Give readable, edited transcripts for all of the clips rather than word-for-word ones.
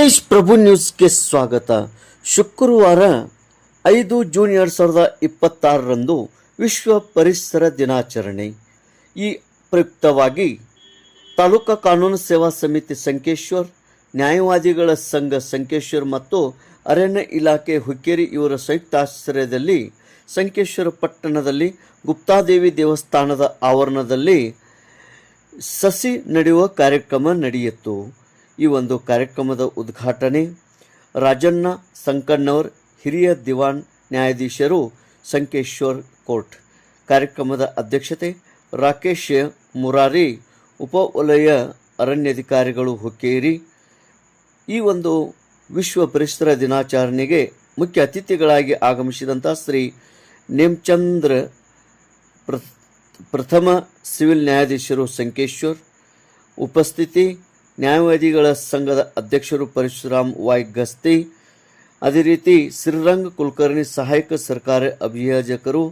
ತೇಜ್ ಪ್ರಭು ನ್ಯೂಸ್ಗೆ ಸ್ವಾಗತ. ಶುಕ್ರವಾರ 5 ಜೂನ್ 2026ರಂದು ವಿಶ್ವ ಪರಿಸರ ದಿನಾಚರಣೆ. ಈ ಪ್ರಯುಕ್ತವಾಗಿ ತಾಲೂಕಾ ಕಾನೂನು ಸೇವಾ ಸಮಿತಿ ಸಂಕೇಶ್ವರ್, ನ್ಯಾಯವಾದಿಗಳ ಸಂಘ ಸಂಕೇಶ್ವರ್ ಮತ್ತು ಅರಣ್ಯ ಇಲಾಖೆ ಹುಕ್ಕೇರಿ ಇವರ ಸಂಯುಕ್ತಾಶ್ರಯದಲ್ಲಿ ಸಂಕೇಶ್ವರ ಪಟ್ಟಣದಲ್ಲಿ ಗುಪ್ತಾದೇವಿ ದೇವಸ್ಥಾನದ ಆವರಣದಲ್ಲಿ ಸಸಿ ನೆಡುವ ಕಾರ್ಯಕ್ರಮ ನಡೆಯಿತು. ಈ ಒಂದು ಕಾರ್ಯಕ್ರಮದ ಉದ್ಘಾಟನೆ ರಾಜಣ್ಣ ಸಂಕಣ್ಣವರ್, ಹಿರಿಯ ದಿವಾನ್ ನ್ಯಾಯಾಧೀಶರು, ಸಂಕೇಶ್ವರ್ ಕೋರ್ಟ್. ಕಾರ್ಯಕ್ರಮದ ಅಧ್ಯಕ್ಷತೆ ರಾಕೇಶ್ ಮುರಾರಿ, ಉಪ ವಲಯ ಅರಣ್ಯಾಧಿಕಾರಿಗಳು ಹುಕ್ಕೇರಿ. ಈ ಒಂದು ವಿಶ್ವ ಪರಿಸರ ದಿನಾಚರಣೆಗೆ ಮುಖ್ಯ ಅತಿಥಿಗಳಾಗಿ ಆಗಮಿಸಿದಂಥ ಶ್ರೀ ನೇಮಚಂದ್ರ ಪ್ರಥಮ ಸಿವಿಲ್ ನ್ಯಾಯಾಧೀಶರು ಸಂಕೇಶ್ವರ್, ಉಪಸ್ಥಿತಿ ನ್ಯಾಯವಾದಿಗಳ ಸಂಘದ ಅಧ್ಯಕ್ಷರು ಪರಶುರಾಮ್ ವಾಯ್ ಗಸ್ತಿ, ಅದೇ ರೀತಿ ಶ್ರೀರಂಗ ಕುಲಕರ್ಣಿ ಸಹಾಯಕ ಸರ್ಕಾರಿ ಅಭಿಯೋಜಕರು,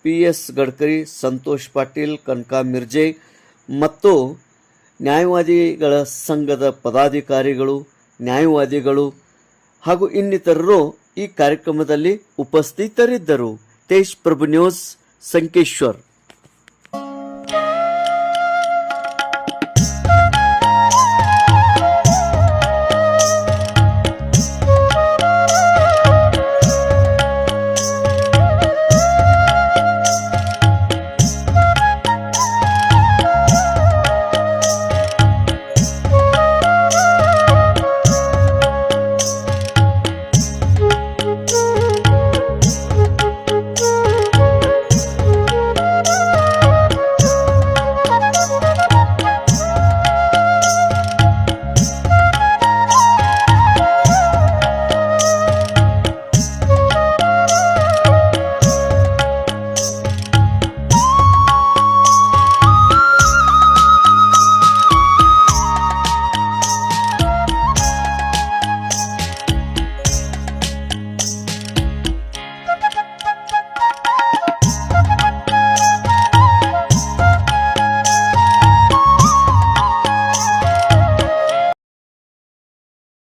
PS ಗಡ್ಕರಿ, ಸಂತೋಷ್ ಪಾಟೀಲ್, ಕನಕಾ ಮಿರ್ಜೆ ಮತ್ತು ನ್ಯಾಯವಾದಿಗಳ ಸಂಘದ ಪದಾಧಿಕಾರಿಗಳು, ನ್ಯಾಯವಾದಿಗಳು ಹಾಗೂ ಇನ್ನಿತರರು ಈ ಕಾರ್ಯಕ್ರಮದಲ್ಲಿ ಉಪಸ್ಥಿತರಿದ್ದರು. ತೇಜ್ ಪ್ರಭು ನ್ಯೂಸ್, ಸಂಕೇಶ್ವರ್.